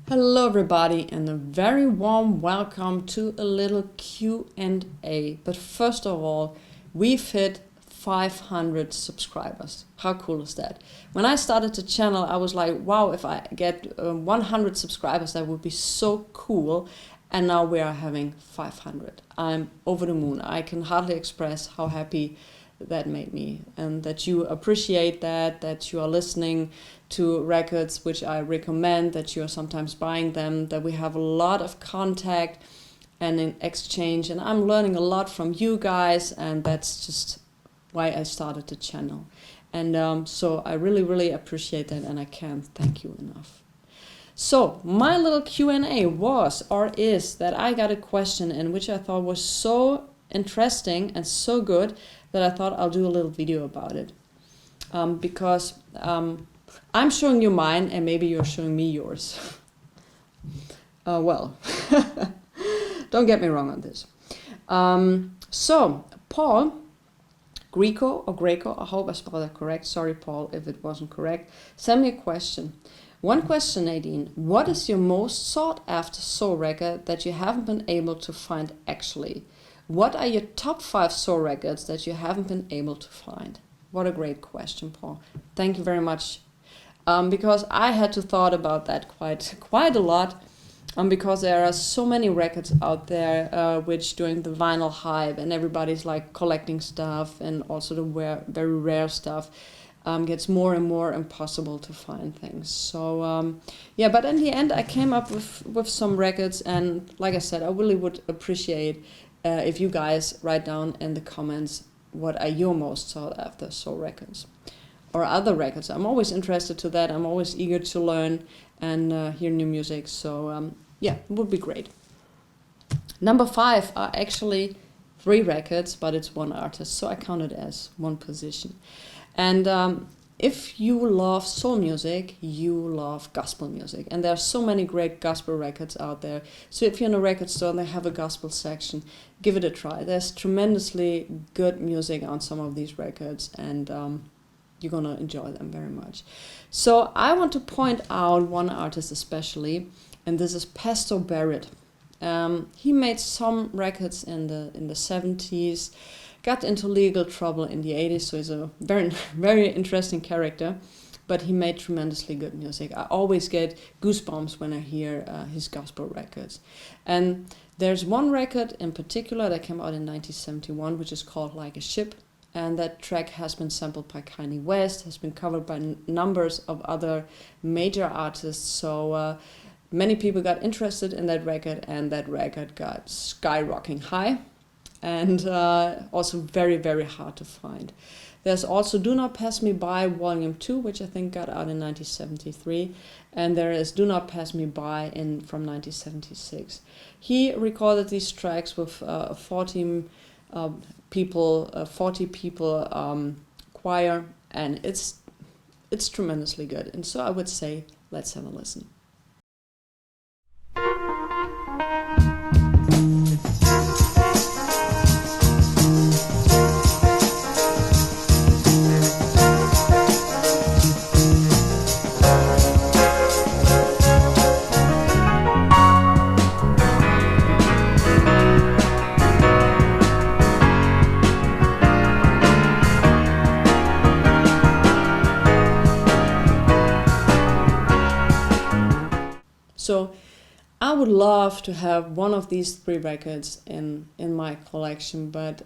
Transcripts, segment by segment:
Hello everybody and a very warm welcome to a little Q&A. But first of all, we've hit 500 subscribers. How cool is that? When I started the channel, I was like, wow, if I get 100 subscribers, that would be so cool. And now we are having 500. I'm over the moon. I can hardly express how happy that made me, and that you appreciate that you are listening to records which I recommend, that you are sometimes buying them, that we have a lot of contact and in exchange, and I'm learning a lot from you guys, and that's just why I started the channel. And so I really appreciate that, and I can't thank you enough. So my little Q&A was, or is, that I got a question in which I thought was so interesting and so good that I thought I'll do a little video about it. Because I'm showing you mine and maybe you're showing me yours. Well, don't get me wrong on this. So Paul, Greco, I hope I spelled that correct. Sorry, Paul, if it wasn't correct. Send me a question. One question, Nadine. What is your most sought after soul record that you haven't been able to find actually? What are your top 5 soul records that you haven't been able to find? What a great question, Paul. Thank you very much. Because I had to thought about that quite a lot. Because there are so many records out there which during the vinyl hype and everybody's like collecting stuff, and also the very rare stuff gets more and more impossible to find things. So yeah, but in the end I came up with some records, and like I said, I really would appreciate if you guys write down in the comments what are your most sought after soul records or other records. I'm always interested to that. I'm always eager to learn and hear new music. So yeah, it would be great. Number 5 are actually 3 records, but it's one artist, so I count it as one position. And if you love soul music, you love gospel music. And there are so many great gospel records out there. So if you're in a record store and they have a gospel section, give it a try. There's tremendously good music on some of these records, and you're going to enjoy them very much. So I want to point out one artist especially, and this is Pastor Barrett. He made some records in the 70s, got into legal trouble in the 80s, so he's a very interesting character, but he made tremendously good music. I always get goosebumps when I hear his gospel records. And there's one record in particular that came out in 1971, which is called Like a Ship, and that track has been sampled by Kanye West, has been covered by numbers of other major artists, so many people got interested in that record, and that record got skyrocketing high. And also very hard to find. There's also Do Not Pass Me By Volume 2, which I think got out in 1973, and there is Do Not Pass Me By from 1976. He recorded these tracks with 40 people choir, and it's tremendously good. And so I would say, let's have a listen. So I would love to have one of these 3 records in my collection, but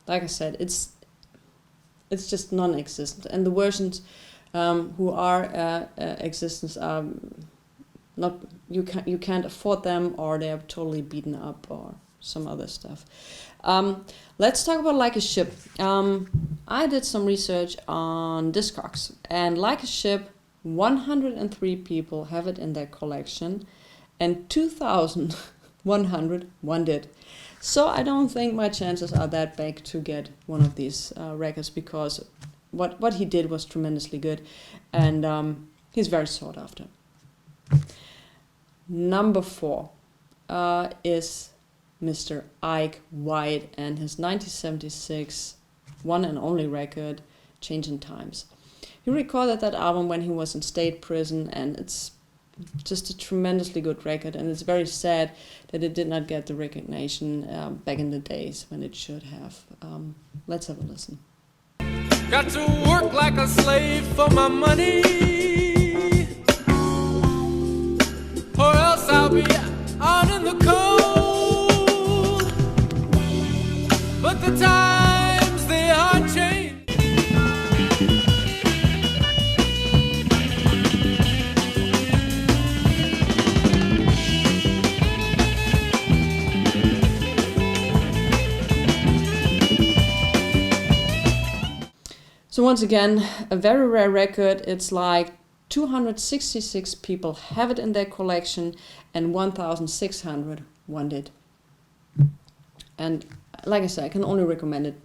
like I said, it's just non-existent, and the versions who are existent are not, you can't afford them, or they are totally beaten up, or some other stuff. Let's talk about Like a Ship. I did some research on Discogs, and Like a Ship, 103 people have it in their collection, and 2,101 did. So I don't think my chances are that big to get one of these records, because what he did was tremendously good, and he's very sought after. Number 4 is Mr. Ike White and his 1976 one and only record, Changing Times. He recorded that album when he was in state prison, and it's just a tremendously good record, and it's very sad that it did not get the recognition back in the days when it should have. Let's have a listen. Got to work like a slave for my money, or else I'll be out in the cold. But the times, they are changing. So once again, a very rare record. It's like 266 people have it in their collection and 1,600 want it. And like I said, I can only recommend it.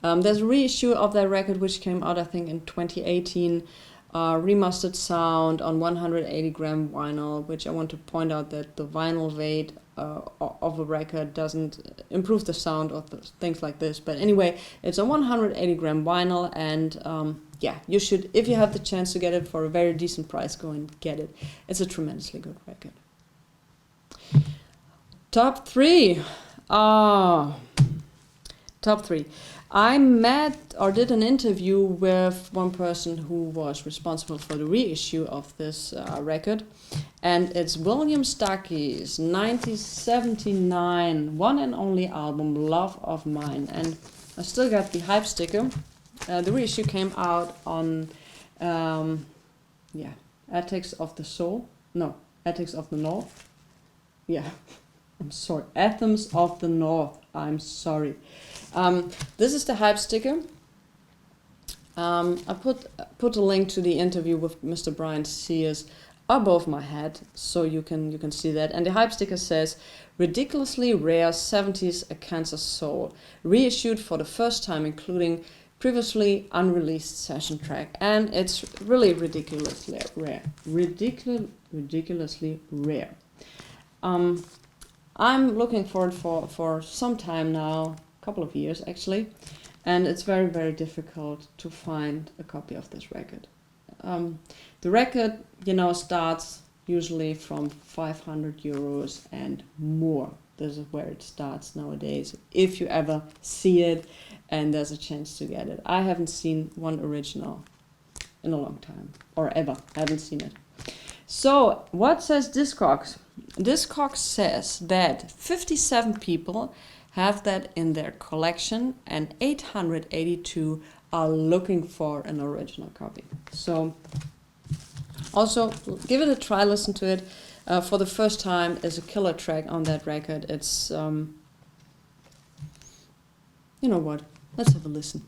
There's a reissue of that record which came out, I think, in 2018. Remastered sound on 180 gram vinyl, which I want to point out that the vinyl weight of a record doesn't improve the sound of things like this. But anyway, it's a 180 gram vinyl, and yeah, you should, if you have the chance to get it for a very decent price, go and get it. It's a tremendously good record. Top 3. Top 3. I met or did an interview with one person who was responsible for the reissue of this record, and it's William Stuckey's 1979 one and only album, Love of Mine. And I still got the hype sticker. The reissue came out on Ethics of the Soul. No, Ethics of the North. Yeah, I'm sorry. Anthems of the North. I'm sorry. This is the hype sticker. I put a link to the interview with Mr. Brian Sears above my head, so you can see that. And the hype sticker says, "Ridiculously rare 70s A Cancer Soul, reissued for the first time, including previously unreleased session track." And it's really ridiculously rare. Ridiculously rare. I'm looking forward for some time now. Couple of years actually, and it's very, very difficult to find a copy of this record. The record, starts usually from 500 euros and more. This is where it starts nowadays, if you ever see it and there's a chance to get it. I haven't seen one original in a long time, or ever. I haven't seen it. So what says Discogs? Discogs says that 57 people have that in their collection, and 882 are looking for an original copy. So also give it a try, listen to it. For the first time, is a killer track on that record. It's, you know what, let's have a listen.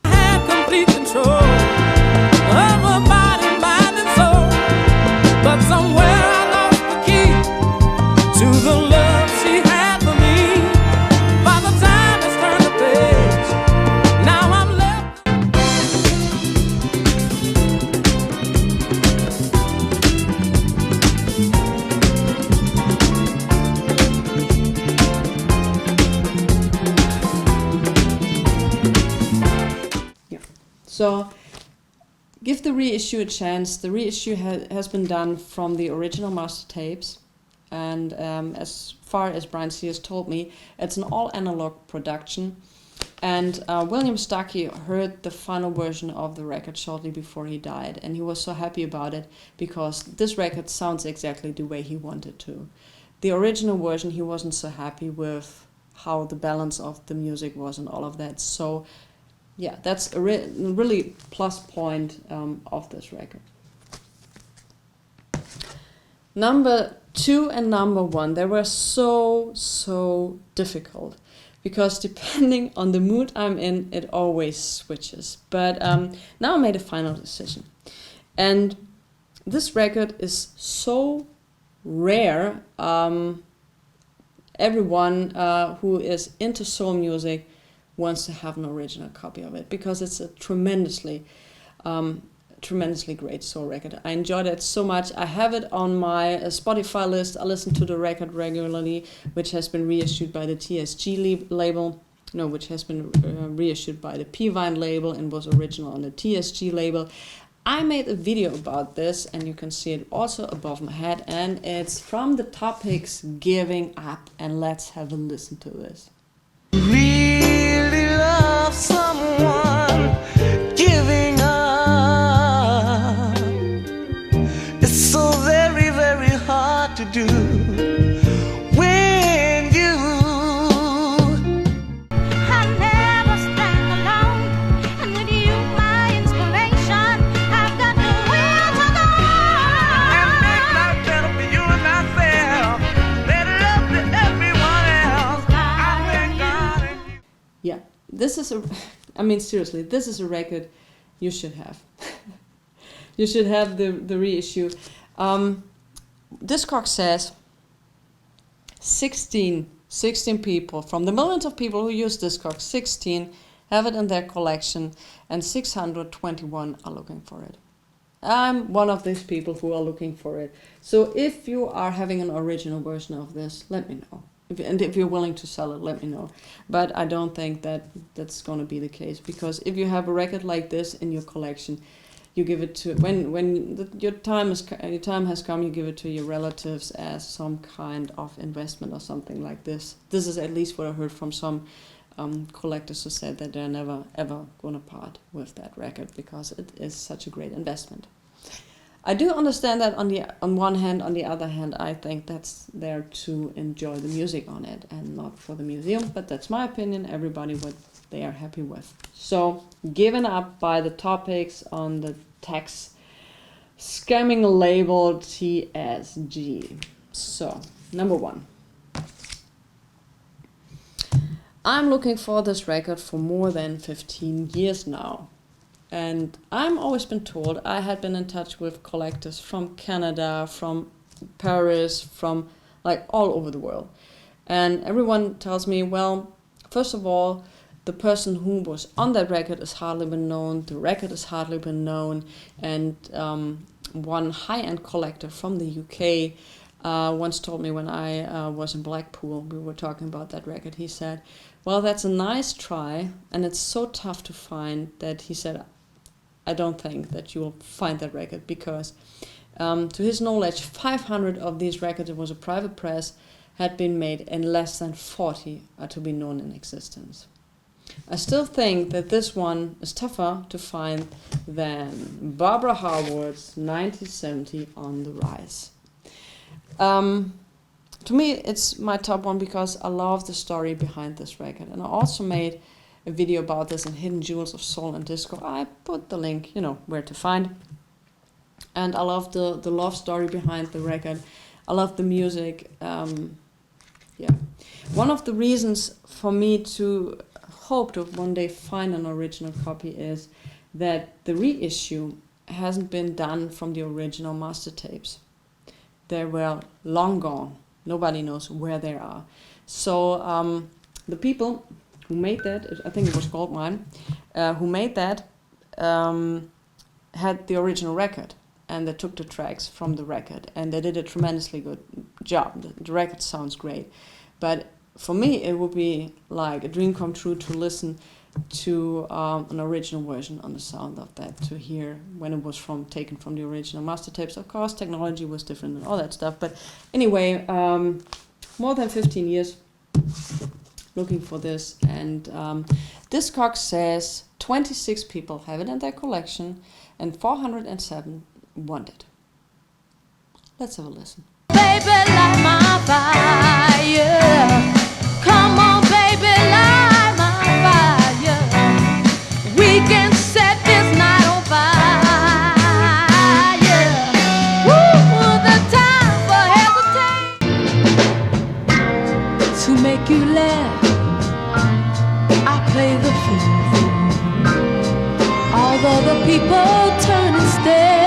I had complete control of my body, mind and soul, but somewhere I lost the key to the love she had for me. By the time it's turned the page, now I'm left. Yeah. So give the reissue a chance. The reissue has been done from the original master tapes. And as far as Brian Sears told me, it's an all-analog production. And William Stuckey heard the final version of the record shortly before he died, and he was so happy about it because this record sounds exactly the way he wanted to. The original version, he wasn't so happy with how the balance of the music was and all of that. So yeah, that's a really plus point of this record. Number 2 and number 1, they were so difficult because depending on the mood I'm in, it always switches. But now I made a final decision. And this record is so rare. Everyone who is into soul music wants to have an original copy of it because it's a tremendously great soul record. I enjoyed it so much. I have it on my Spotify list. I listen to the record regularly, which has been reissued by the TSG label. No, which has been reissued by the P-Vine label and was original on the TSG label. I made a video about this, and you can see it also above my head, and it's from the topics Giving Up, and let's have a listen to this. Really love someone, giving up. It's so very, very hard to do. When you I never stand alone, and with you my inspiration, I've got the will to go and make life better for you and myself, better love to everyone else. I thank God and you. Yeah, this is I mean, seriously, this is a record you should have. You should have the reissue. Discogs says 16 people, from the millions of people who use Discogs, 16 have it in their collection, and 621 are looking for it. I'm one of these people who are looking for it. So if you are having an original version of this, let me know. If you're willing to sell it, let me know. But I don't think that that's going to be the case, because if you have a record like this in your collection, you give it to your time has come. You give it to your relatives as some kind of investment or something like this. This is at least what I heard from some collectors who said that they're never ever going to part with that record because it is such a great investment. I do understand that on one hand. On the other hand, I think that's there to enjoy the music on it and not for the museum. But that's my opinion. Everybody what they are happy with. So, Given Up by the Topics on the tax scamming label TSG. So, number 1. I'm looking for this record for more than 15 years now. And I'm always been told, I had been in touch with collectors from Canada, from Paris, from like all over the world. And everyone tells me, well, first of all, the person who was on that record is hardly been known, the record is hardly been known, and one high-end collector from the UK once told me when I was in Blackpool, we were talking about that record, he said, well, that's a nice try, and it's so tough to find that he said, I don't think that you will find that record, because to his knowledge, 500 of these records, it was a private press, had been made, and less than 40 are to be known in existence. I still think that this one is tougher to find than Barbara Harwood's 1970 On the Rise. To me, it's my top one because I love the story behind this record. And I also made a video about this in Hidden Jewels of Soul and Disco. I put the link, where to find. And I love the love story behind the record. I love the music. One of the reasons for me to hope to one day find an original copy is that the reissue hasn't been done from the original master tapes. They were long gone. Nobody knows where they are. So the people who made that, I think it was Goldmine, who made that, had the original record, and they took the tracks from the record, and they did a tremendously good job. The record sounds great, but for me, it would be like a dream come true to listen to an original version on the sound of that, to hear when it was taken from the original master tapes. Of course, technology was different and all that stuff. But anyway, more than 15 years looking for this. And Discogs says 26 people have it in their collection and 407 want it. Let's have a listen. Baby, light my fire. Come on, baby, light my fire. We can set this night on fire. Woo, the time for hesitate. To make you laugh, I play the fool. Although the people turn and stare,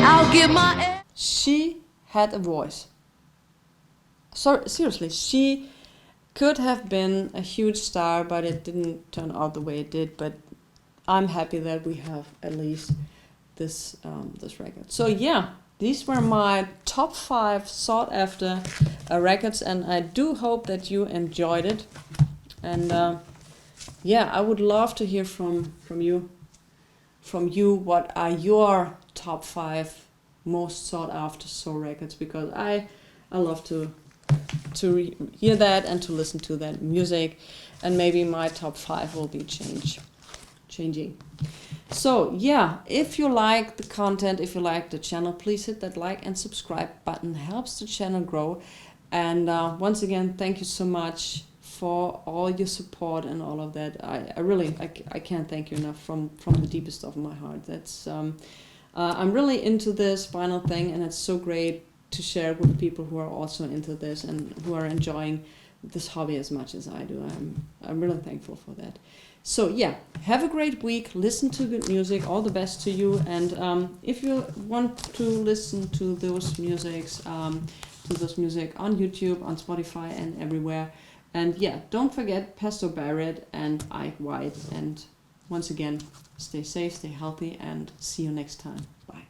I'll give my... She had a voice. Seriously, she could have been a huge star, but it didn't turn out the way it did. But I'm happy that we have at least this record. So yeah, these were my top 5 sought after records, and I do hope that you enjoyed it. And I would love to hear from you. from you what are your top 5 most sought after soul records, because I love to hear that and to listen to that music, and maybe my top 5 will be changing. So yeah, if you like the content, if you like the channel, please hit that like and subscribe button. Helps the channel grow. And once again, thank you so much for all your support and all of that. I really can't thank you enough from the deepest of my heart. That's I'm really into this final thing, and it's so great to share with the people who are also into this and who are enjoying this hobby as much as I do. I'm really thankful for that. So yeah, have a great week. Listen to good music. All the best to you. And if you want to listen to those music on YouTube, on Spotify, and everywhere. And yeah, don't forget Pastor Barrett and Ike White. And once again, stay safe, stay healthy, and see you next time. Bye.